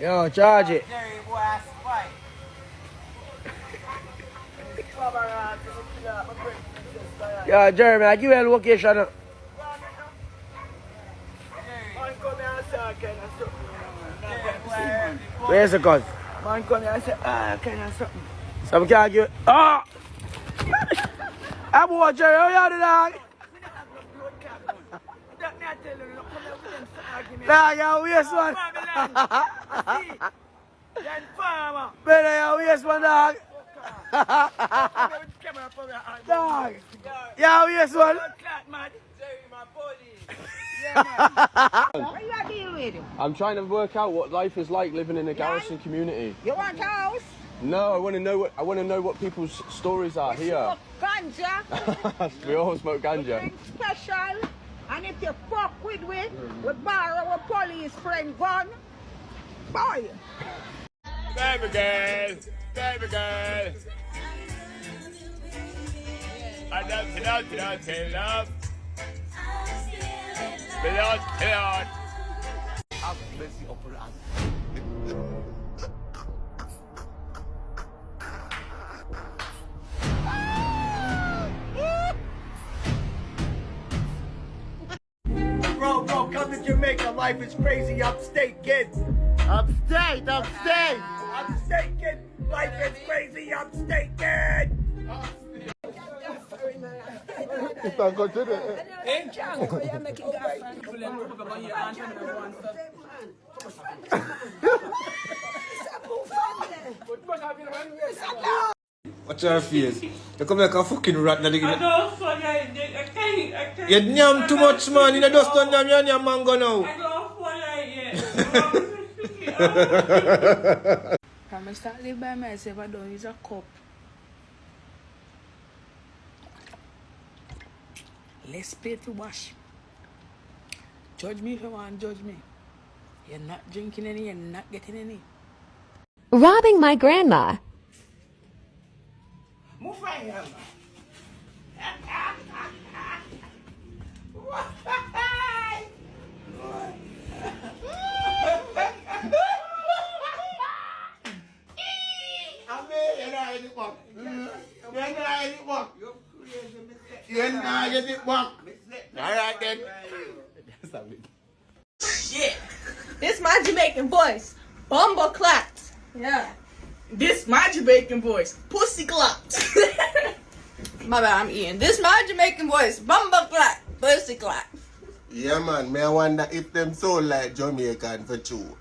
Yo, charge it. Jerry, boy, I spy. Yo, Jeremy, I give you a location. Where's the gun? Man come here and say, kind of something. Some can't give. Ah! I'm watching Jerry. How you do that? Nah, you waste one. Better you waste one, dog. Dog. You waste one. What you are dealing with? I'm trying to work out what life is like living in a garrison community. You want a house? No, I want to know what people's stories are here. Smoke ganja. We all smoke ganja. Drink special. And if you fuck with we borrow a police friend gun. Boy. Baby girl, baby girl. I love you, love you, love you, love. Blood, blood. Have mercy upon us. Bro, come to Jamaica. Life is crazy. Upstate, kid. Upstate. Upstate, kid. Life is crazy. Upstate, kid. It's not good, is it? What's your face? You come like a fucking rat. I don't feel like it. I can't. You yam too much, man. You just don't yam mango now. I don't feel like it. From I start live by myself, I don't use a cup. Let's pay to wash. Judge me if you want to judge me. You're not drinking any, you're not getting any. Robbing my grandma. Move right here, man. Alright then. Yeah. This my Jamaican voice. Bumble clapped. Yeah. This my Jamaican voice. Pussy clapped. My bad, I'm eating. This my Jamaican voice. Bumble clap. Pussy clap. Yeah man, I wonder if them sound like Jamaican for true.